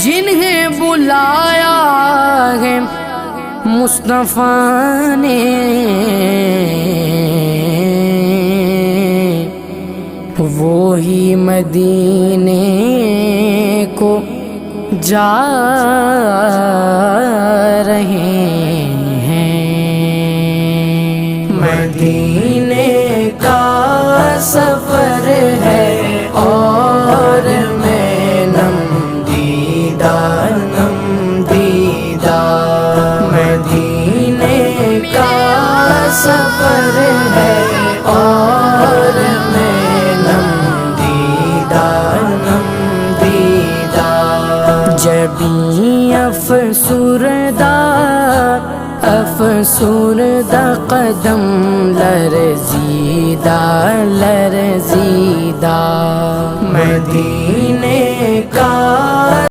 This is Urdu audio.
جنہیں بلایا ہے مصطفیٰ نے وہی مدینے کو جا رہے ہیں۔ مدینے کا سفر ہے اور میں نم دیدہ مدینے کا سفر ہے اور میں نم دیدہ جبیں افسردہ قدم لرزیدہ مدینے کا